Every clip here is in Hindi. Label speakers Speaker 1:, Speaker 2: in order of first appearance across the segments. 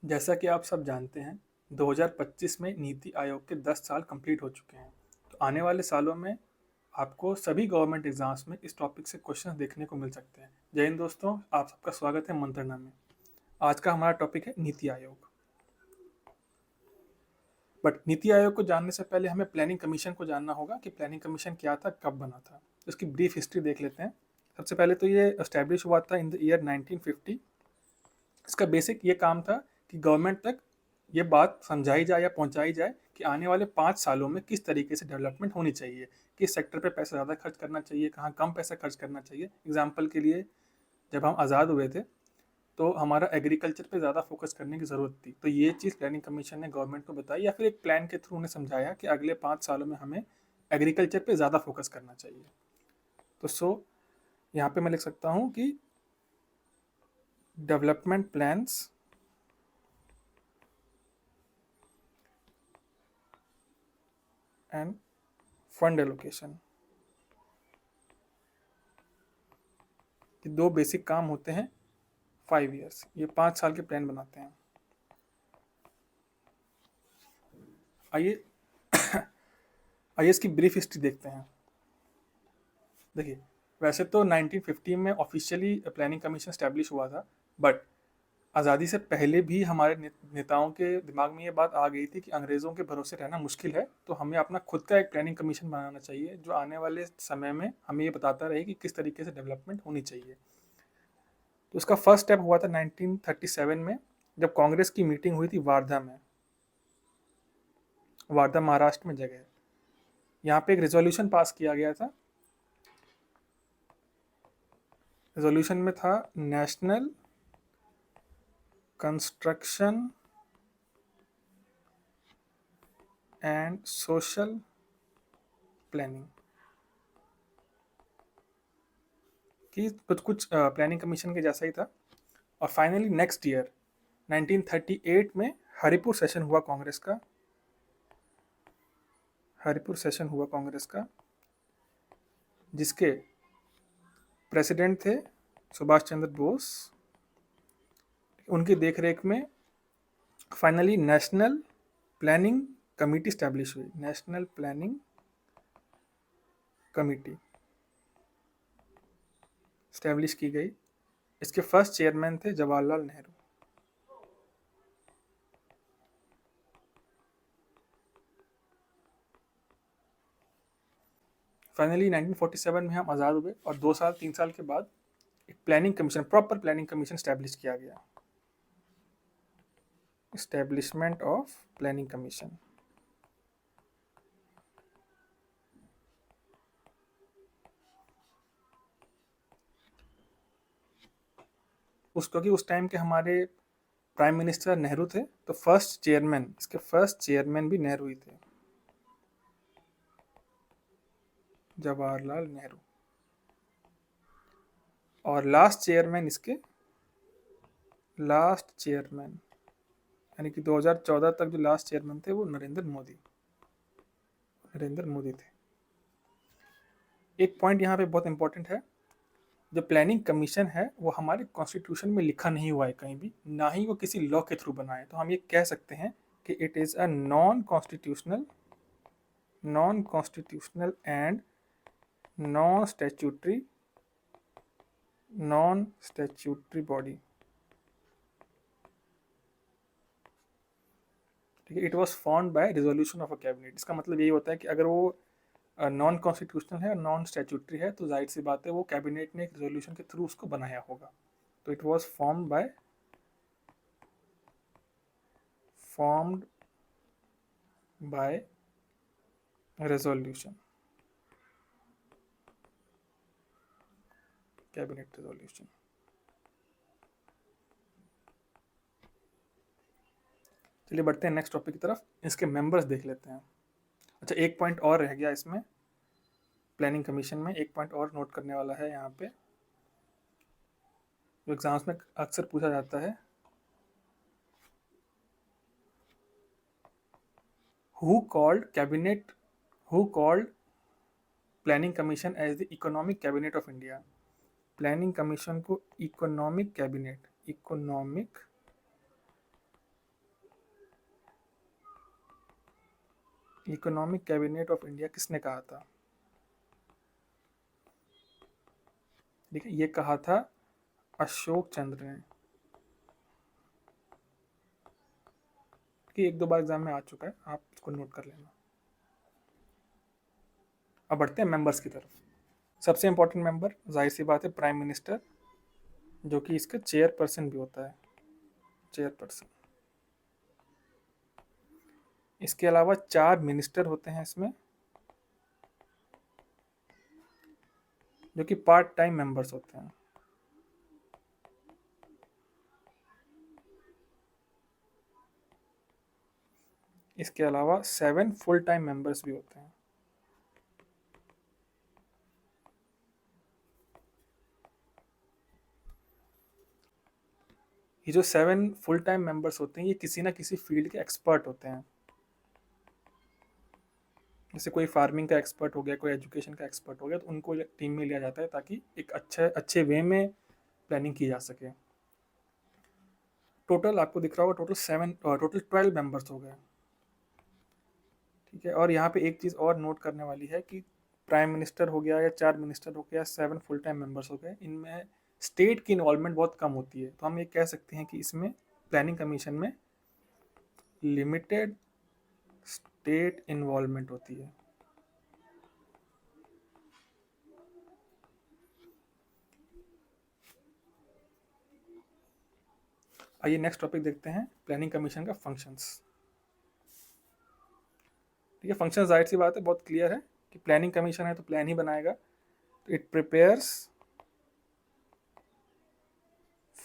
Speaker 1: जैसा कि आप सब जानते हैं, 2025 में नीति आयोग के 10 साल कंप्लीट हो चुके हैं। तो आने वाले सालों में आपको सभी गवर्नमेंट एग्जाम्स में इस टॉपिक से क्वेश्चंस देखने को मिल सकते हैं। जय हिंद दोस्तों, आप सबका स्वागत है मंत्रणा में। आज का हमारा टॉपिक है नीति आयोग। बट नीति आयोग को जानने से पहले हमें प्लानिंग कमीशन को जानना होगा कि प्लानिंग कमीशन क्या था, कब बना था। इसकी ब्रीफ हिस्ट्री देख लेते हैं। सबसे पहले तो ये एस्टैब्लिश हुआ था इन द ईयर 1950। इसका बेसिक ये काम था कि गवर्नमेंट तक ये बात समझाई जाए या पहुंचाई जाए कि आने वाले 5 सालों में किस तरीके से डेवलपमेंट होनी चाहिए, किस सेक्टर पे पैसा ज़्यादा खर्च करना चाहिए, कहाँ कम पैसा खर्च करना चाहिए। एग्जाम्पल के लिए, जब हम आज़ाद हुए थे तो हमारा एग्रीकल्चर पे ज़्यादा फोकस करने की ज़रूरत थी। तो ये चीज़ प्लानिंग कमीशन ने गवर्नमेंट को बताई, या फिर एक प्लान के थ्रू उन्हें समझाया कि अगले 5 सालों में हमें एग्रीकल्चर पे ज़्यादा फोकस करना चाहिए। तो यहाँ पे मैं लिख सकता हूँ कि development plans end fund allocation, ये दो बेसिक काम होते हैं 5 ईयर्स। ये 5 साल के प्लान बनाते हैं। आइए आइए इसकी ब्रीफ हिस्ट्री देखते हैं। देखिए, वैसे तो 1950 में ऑफिशियली प्लानिंग कमीशन स्टैब्लिश हुआ था, बट आज़ादी से पहले भी हमारे नेताओं के दिमाग में ये बात आ गई थी कि अंग्रेज़ों के भरोसे रहना मुश्किल है, तो हमें अपना खुद का एक प्लानिंग कमीशन बनाना चाहिए जो आने वाले समय में हमें ये बताता रहे कि किस तरीके से डेवलपमेंट होनी चाहिए। तो उसका फर्स्ट स्टेप हुआ था 1937 में, जब कांग्रेस की मीटिंग हुई थी वार्धा में। वार्धा महाराष्ट्र में जगह है। यहाँ पे एक रेजोल्यूशन पास किया गया था। रेजोल्यूशन में था national construction and social planning, कि कुछ कुछ प्लानिंग कमीशन के जैसा ही था। और फाइनली नेक्स्ट ईयर 1938 में हरिपुर सेशन हुआ कांग्रेस का। हरिपुर सेशन हुआ कांग्रेस का, जिसके प्रेसिडेंट थे सुभाष चंद्र बोस। उनकी देखरेख में finally national planning committee establish हुई। नेशनल प्लानिंग कमेटी स्टैब्लिश की गई। इसके फर्स्ट चेयरमैन थे जवाहरलाल नेहरू। फाइनली 1947 में हम आज़ाद हुए और 2 साल 3 साल के बाद एक planning commission, proper planning commission establish किया गया। Establishment of planning commission. क्योंकि उस टाइम के हमारे प्राइम मिनिस्टर नेहरू थे, तो फर्स्ट चेयरमैन, इसके फर्स्ट चेयरमैन भी नेहरू ही थे, जवाहरलाल नेहरू। और लास्ट चेयरमैन यानी कि 2014 तक जो लास्ट चेयरमैन थे वो नरेंद्र मोदी थे। एक पॉइंट यहाँ पे बहुत इंपॉर्टेंट है। जो प्लानिंग कमीशन है वो हमारे कॉन्स्टिट्यूशन में लिखा नहीं हुआ है कहीं भी, ना ही वो किसी लॉ के थ्रू बना है। तो हम ये कह सकते हैं कि it is a non constitutional and non statutory body. ठीक है, it was formed by resolution of a cabinet. इसका मतलब यही होता है कि अगर वो नॉन कॉन्स्टिट्यूशनल है और नॉन स्टैट्यूटरी है, तो जाहिर सी बात है वो कैबिनेट ने एक रिजोल्यूशन के थ्रू उसको बनाया होगा। तो it was formed by resolution, cabinet resolution. चलिए बढ़ते हैं नेक्स्ट टॉपिक की तरफ। इसके मेंबर्स देख लेते हैं। अच्छा, एक पॉइंट और रह गया इसमें, प्लानिंग कमीशन में एक पॉइंट और नोट करने वाला है यहाँ पे, जो एग्जाम्स में अक्सर पूछा जाता है। Who called planning commission as the economic cabinet of India. Planning commission को economic economic cabinet of India किसने कहा था? देखिए ये कहा था अशोक चंद्र ने, कि एक दो बार एग्जाम में आ चुका है, आप इसको नोट कर लेना। अब बढ़ते हैं मेंबर्स की तरफ। सबसे इंपॉर्टेंट मेंबर जाहिर सी बात है प्राइम मिनिस्टर, जो कि इसका चेयरपर्सन भी होता है, चेयरपर्सन। इसके अलावा 4 मिनिस्टर होते हैं इसमें, जो कि पार्ट टाइम मेंबर्स होते हैं। इसके अलावा 7 फुल टाइम मेंबर्स भी होते हैं। ये जो 7 फुल टाइम मेंबर्स होते हैं ये किसी ना किसी फील्ड के एक्सपर्ट होते हैं। जैसे कोई फार्मिंग का एक्सपर्ट हो गया, कोई एजुकेशन का एक्सपर्ट हो गया, तो उनको टीम में लिया जाता है ताकि एक अच्छे वे में प्लानिंग की जा सके। टोटल आपको दिख रहा होगा टोटल 12 मेंबर्स हो गए, ठीक है। और यहाँ पे एक चीज़ और नोट करने वाली है कि प्राइम मिनिस्टर हो गया या 4 मिनिस्टर हो गया, 7 फुल टाइम मेंबर्स हो गए, इनमें स्टेट की इन्वॉल्वमेंट बहुत कम होती है। तो हम ये कह सकते हैं कि इसमें प्लानिंग कमीशन में लिमिटेड स्टेट इन्वॉल्वमेंट होती है। आइए नेक्स्ट टॉपिक देखते हैं, प्लानिंग कमीशन का फंक्शंस। ठीक है, फंक्शन जाहिर सी बात है बहुत क्लियर है कि प्लानिंग कमीशन है तो प्लान ही बनाएगा। तो इट प्रिपेयर्स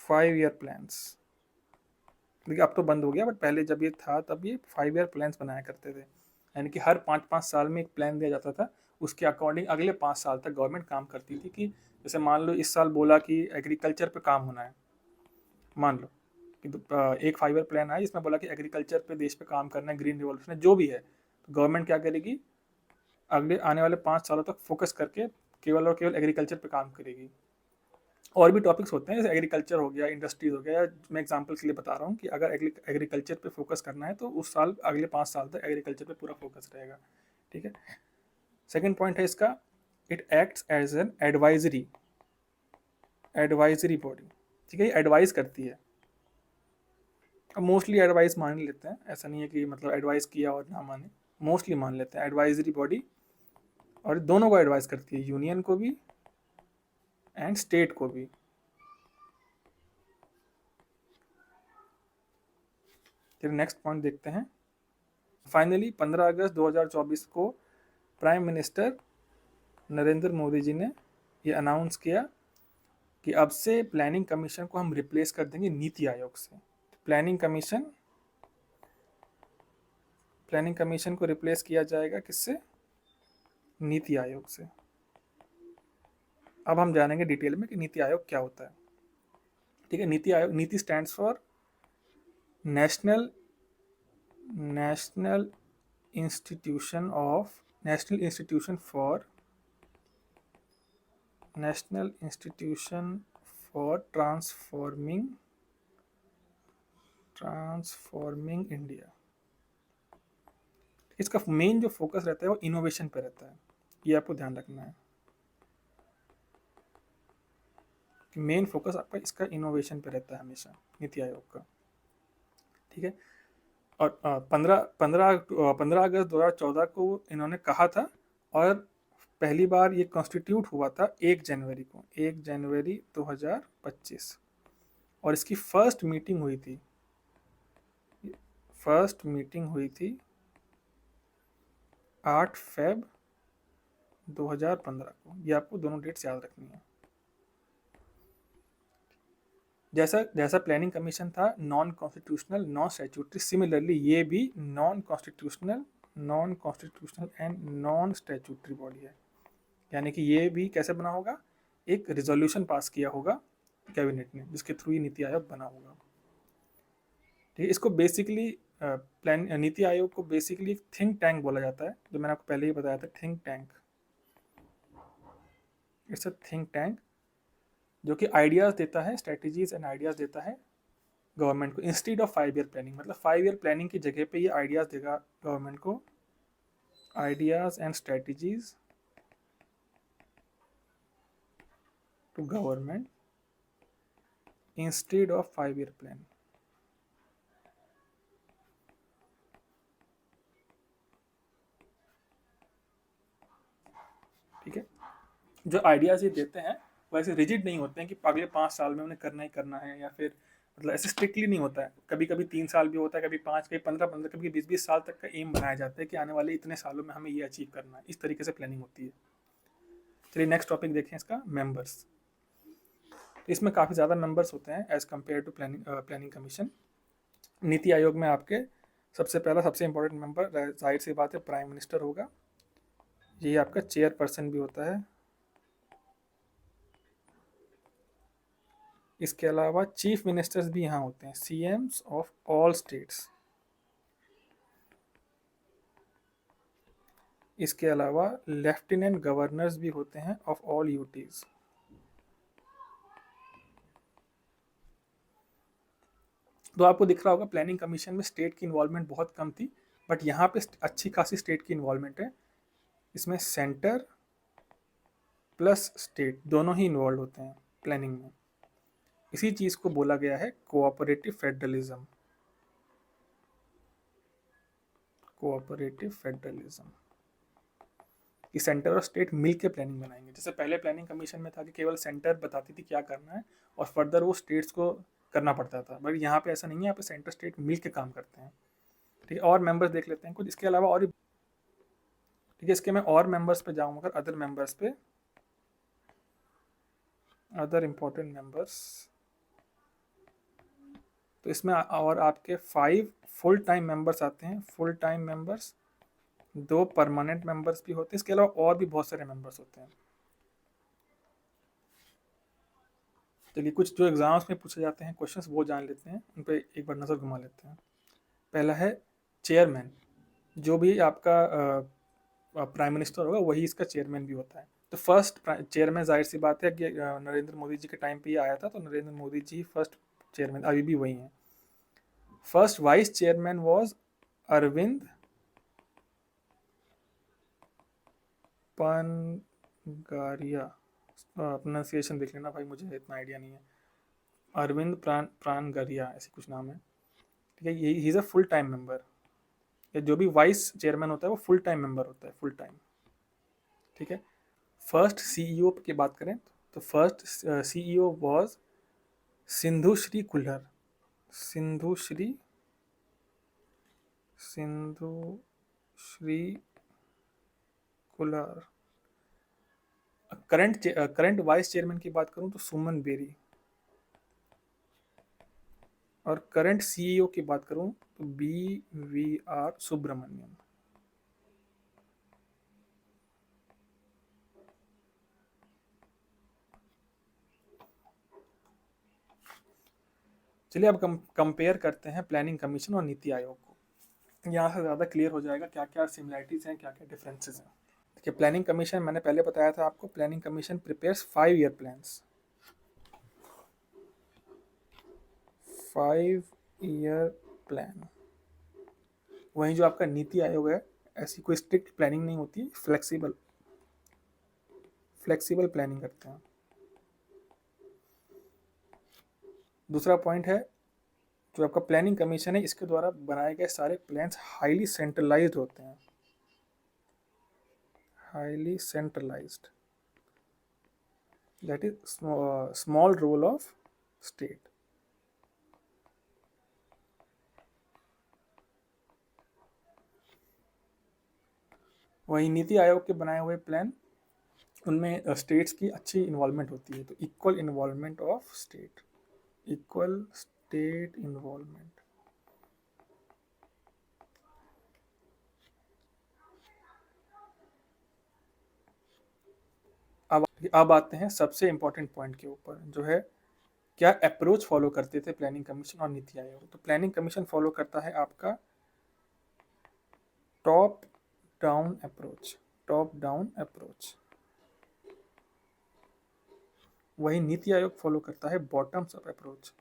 Speaker 1: 5 ईयर प्लान्स। देखिए अब तो बंद हो गया, बट पहले जब ये था तब ये 5 ईयर प्लान्स बनाया करते थे, यानी कि हर 5-5 साल में एक प्लान दिया जाता था, उसके अकॉर्डिंग अगले 5 साल तक गवर्नमेंट काम करती थी। कि जैसे मान लो इस साल बोला कि एग्रीकल्चर पे काम होना है, मान लो कि एक 5 ईयर प्लान आया जिसमें बोला कि एग्रीकल्चर पे देश पे काम करना है, ग्रीन रिवॉल्यूशन है, जो भी है, तो गवर्नमेंट क्या करेगी, अगले आने वाले 5 सालों तक फोकस करके केवल और केवल एग्रीकल्चर पे काम करेगी। और भी टॉपिक्स होते हैं, जैसे एग्रीकल्चर हो गया, इंडस्ट्रीज हो गया, मैं एग्जांपल के लिए बता रहा हूँ कि अगर एग्रीकल्चर पे फोकस करना है तो उस साल अगले 5 साल तक एग्रीकल्चर पे पूरा फोकस रहेगा, ठीक है। सेकेंड पॉइंट है इसका, it acts as an advisory body, ठीक है, ये एडवाइस करती है। अब मोस्टली एडवाइस मान लेते हैं, ऐसा नहीं है कि मतलब एडवाइस किया और ना माने, मोस्टली मान लेते हैं एडवाइजरी बॉडी। और दोनों को एडवाइस करती है, यूनियन को भी एंड स्टेट को भी। फिर नेक्स्ट पॉइंट देखते हैं। फाइनली 15 अगस्त 2024 को प्राइम मिनिस्टर नरेंद्र मोदी जी ने ये अनाउंस किया कि अब से प्लानिंग कमीशन को हम रिप्लेस कर देंगे नीति आयोग से। प्लानिंग कमीशन को रिप्लेस किया जाएगा किससे? नीति आयोग से। अब हम जानेंगे डिटेल में कि नीति आयोग क्या होता है, ठीक है। नीति आयोग, नीति stands for national institution for transforming India. इसका मेन जो फोकस रहता है वो इनोवेशन पे रहता है, ये आपको ध्यान रखना है कि मेन फोकस आपका इसका इनोवेशन पे रहता है हमेशा, नीति आयोग का, ठीक है। और 15 अगस्त 2014 को इन्होंने कहा था, और पहली बार ये कॉन्स्टिट्यूट हुआ था 1 जनवरी 2025। और इसकी फर्स्ट मीटिंग हुई थी 8 Feb 2015 को। ये आपको दोनों डेट्स याद रखनी है। जैसा प्लानिंग कमीशन था non constitutional, non statutory, similarly ये भी non constitutional and non statutory body है। यानी कि ये भी कैसे बना होगा, एक रिजोल्यूशन पास किया होगा कैबिनेट ने, जिसके थ्रू ये नीति आयोग बना होगा, ठीक है। इसको बेसिकली नीति आयोग को बेसिकली थिंक टैंक बोला जाता है, जो मैंने आपको पहले ही बताया था, think tank. It's a think tank जो कि आइडियाज़ देता है, स्ट्रेटजीज एंड आइडियाज़ देता है गवर्नमेंट को, इंस्टीड ऑफ 5 ईयर प्लानिंग। मतलब 5 ईयर प्लानिंग की जगह पे ये आइडियाज़ देगा गवर्नमेंट को ideas and strategies to government instead of 5 year plan. ठीक है, जो आइडियाज़ ये देते हैं वो ऐसे रिजिड नहीं होते हैं कि अगले 5 साल में उन्हें करना ही करना है, या फिर मतलब ऐसे स्ट्रिक्टली नहीं होता है। कभी कभी 3 साल भी होता है, कभी 5, कभी 15, कभी 20 साल तक का एम बनाया जाता है कि आने वाले इतने सालों में हमें ये अचीव करना है। इस तरीके से प्लानिंग होती है। चलिए नेक्स्ट टॉपिक देखें, इसका मेंबर्स। तो इसमें काफ़ी ज़्यादा मेंबर्स होते हैं as compare to planning commission. NITI Aayog में आपके सबसे पहला सबसे इम्पोर्टेंट मेंबर जाहिर सी बात है प्राइम मिनिस्टर होगा। ये आपका चेयरपर्सन भी होता है। इसके अलावा चीफ मिनिस्टर्स भी यहाँ होते हैं, सीएम्स ऑफ ऑल स्टेट्स। इसके अलावा लेफ्टिनेंट गवर्नर्स भी होते हैं ऑफ ऑल यूटीज। तो आपको दिख रहा होगा प्लानिंग कमीशन में स्टेट की इन्वॉल्वमेंट बहुत कम थी, बट यहाँ पे अच्छी खासी स्टेट की इन्वॉल्वमेंट है। इसमें सेंटर प्लस स्टेट दोनों ही इन्वॉल्व होते हैं प्लानिंग में। इसी चीज़ को बोला गया है कोऑपरेटिव फेडरलिज्म। कोऑपरेटिव फेडरलिज्म कि सेंटर और स्टेट मिल के प्लानिंग बनाएंगे। जैसे पहले प्लानिंग कमीशन में था कि केवल सेंटर बताती थी क्या करना है और फर्दर वो स्टेट्स को करना पड़ता था, बट यहाँ पे ऐसा नहीं है। यहाँ पे सेंटर स्टेट मिल के काम करते हैं। ठीक है, और मेंबर्स देख लेते हैं कुछ इसके अलावा और। ठीक है, इसके मैं और मेंबर्स पे जाऊँ, अगर अदर मेंबर्स पे, अदर इम्पोर्टेंट मेंबर्स, तो इसमें और आपके 5 फुल टाइम मेंबर्स आते हैं। Full time members, 2 permanent members भी होते हैं। इसके अलावा और भी बहुत सारे मेंबर्स होते हैं। चलिए कुछ जो एग्जाम्स में पूछे जाते हैं क्वेश्चंस वो जान लेते हैं, उन पर एक बार नज़र घुमा लेते हैं। पहला है चेयरमैन। जो भी आपका प्राइम मिनिस्टर होगा वही इसका चेयरमैन भी होता है। तो फर्स्ट चेयरमैन जाहिर सी बात है कि नरेंद्र मोदी जी के टाइम पे ही आया था, तो नरेंद्र मोदी जी फर्स्ट चेयरमैन अभी भी वही हैं। First vice chairman was Arvind Panagariya. Pronunciation देख लेना भाई, मुझे इतना आइडिया नहीं है। अरविंद प्राणगरिया ऐसी कुछ नाम है। ठीक है, he is a full time member. जो भी वाइस चेयरमैन होता है वो फुल टाइम मेंबर होता है, फुल टाइम। ठीक है, फर्स्ट सीईओ की बात करें तो first CEO was Sindhu Shri Khullar. Sindhu Shri Sindhu Shri Khullar. Current vice chairman की बात करूं तो सुमन बेरी। और करंट सीईओ की बात करूं तो BVR सुब्रमण्यम। चलिए अब कंपेयर करते हैं प्लानिंग कमीशन और नीति आयोग को। यहाँ से ज़्यादा क्लियर हो जाएगा क्या क्या सिमिलरिटीज़ हैं, क्या क्या डिफरेंसेस हैं। देखिए प्लानिंग कमीशन, मैंने पहले बताया था आपको, planning commission prepares 5 year plans. 5 year plan. वहीं जो आपका नीति आयोग है, ऐसी कोई स्ट्रिक्ट प्लानिंग नहीं होती, फ्लेक्सिबल फ्लेक्सिबल प्लानिंग करते हैं। दूसरा पॉइंट है, जो आपका प्लानिंग कमीशन है इसके द्वारा बनाए गए सारे प्लान्स हाईली सेंट्रलाइज्ड होते हैं। Highly centralised, that is small role of state. वही नीति आयोग के बनाए हुए प्लान, उनमें स्टेट्स की अच्छी इन्वॉल्वमेंट होती है। तो equal involvement of state, equal state involvement. अब आते हैं सबसे इंपॉर्टेंट पॉइंट के ऊपर, जो है क्या अप्रोच फॉलो करते थे प्लानिंग कमीशन और नीति आयोग। तो प्लानिंग कमीशन फॉलो करता है आपका top down approach. Top down approach. वही नीति आयोग फॉलो करता है bottoms up approach.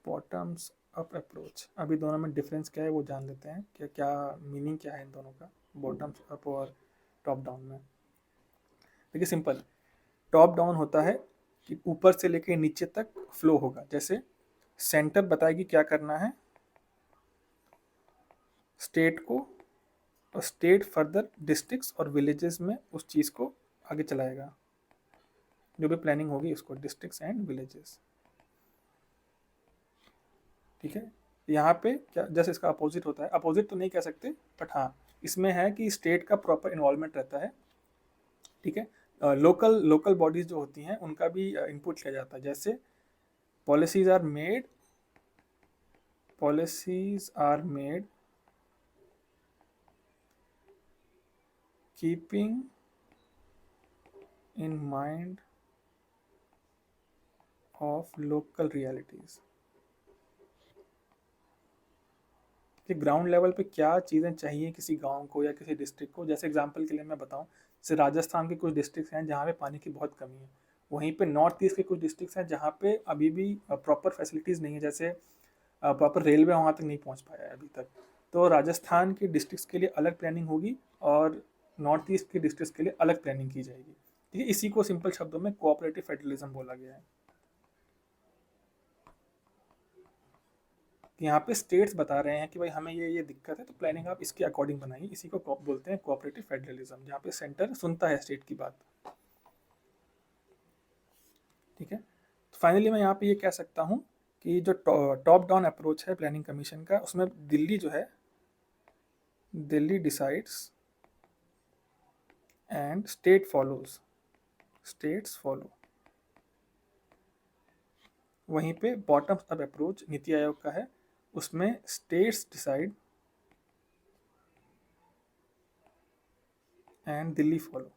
Speaker 1: Bottoms up approach. अभी दोनों में डिफरेंस क्या है वो जान लेते हैं, क्या क्या मीनिंग क्या है इन दोनों का, बॉटम अप और टॉप डाउन में। देखिए सिंपल, टॉप डाउन होता है कि ऊपर से लेके नीचे तक फ्लो होगा। जैसे सेंटर बताएगी क्या करना है स्टेट को, और स्टेट फर्दर डिस्ट्रिक्ट्स और विलेजेस में उस चीज़ को आगे चलाएगा। जो भी प्लानिंग होगी उसको डिस्ट्रिक्ट्स एंड विलेजेस, ठीक है। यहाँ पे क्या जैसे इसका अपोजिट होता है, अपोजिट तो नहीं कह सकते बट हाँ इसमें है कि स्टेट का प्रॉपर इन्वॉल्वमेंट रहता है, ठीक है। लोकल लोकल बॉडीज जो होती हैं उनका भी इनपुट किया जाता है। जैसे policies are made, policies are made keeping in mind of local realities, कि ग्राउंड लेवल पे क्या चीज़ें चाहिए किसी गांव को या किसी डिस्ट्रिक्ट को। जैसे एग्जांपल के लिए मैं बताऊं, जैसे राजस्थान के कुछ डिस्ट्रिक्ट्स हैं जहाँ पे पानी की बहुत कमी है, वहीं पे नॉर्थ ईस्ट के कुछ डिस्ट्रिक्ट्स हैं जहाँ पे अभी भी प्रॉपर फैसिलिटीज़ नहीं है, जैसे प्रॉपर रेलवे वहाँ तक नहीं पहुँच पाया है अभी तक। तो राजस्थान के डिस्ट्रिक्ट्स के लिए अलग प्लानिंग होगी और नॉर्थ ईस्ट के डिस्ट्रिक्ट्स के लिए अलग प्लानिंग की जाएगी, ठीक है। इसी को सिंपल शब्दों में कोऑपरेटिव फेडरलिज्म बोला गया है। कि यहाँ पे स्टेट्स बता रहे हैं कि भाई हमें ये दिक्कत है तो प्लानिंग आप इसके अकॉर्डिंग बनाइए। इसी को बोलते हैं कोऑपरेटिव फेडरलिज्म, जहाँ पे सेंटर सुनता है स्टेट की बात, ठीक है। तो फाइनली मैं यहाँ पे ये कह सकता हूँ कि जो टॉप डाउन अप्रोच है प्लानिंग कमीशन का, उसमें दिल्ली जो है, Delhi decides and state follows, states follow. वहीं पे bottom up approach NITI Aayog का है, उसमें states decide and Delhi follow.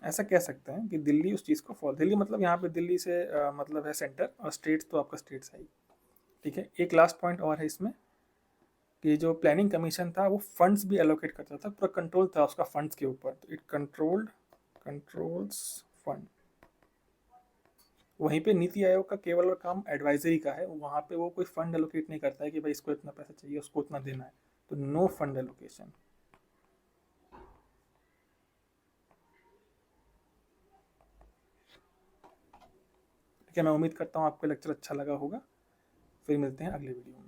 Speaker 1: ऐसा कह सकते हैं कि दिल्ली उस चीज़ को फॉलो, दिल्ली मतलब यहाँ पे दिल्ली से मतलब है सेंटर, और स्टेट्स तो आपका स्टेट्स है ही, ठीक है। एक लास्ट पॉइंट और है इसमें कि जो प्लानिंग कमीशन था वो फंड्स भी एलोकेट करता था, पूरा कंट्रोल था उसका फंड्स के ऊपर, तो इट कंट्रोल्स फंड। वहीं पे नीति आयोग का केवल और काम एडवाइजरी का है, वहाँ पे वो कोई फंड एलोकेट नहीं करता है कि भाई इसको इतना पैसा चाहिए उसको उतना देना है, तो नो फंड एलोकेशन। ठीक है, मैं उम्मीद करता हूँ आपको लेक्चर अच्छा लगा होगा। फिर मिलते हैं अगले वीडियो में।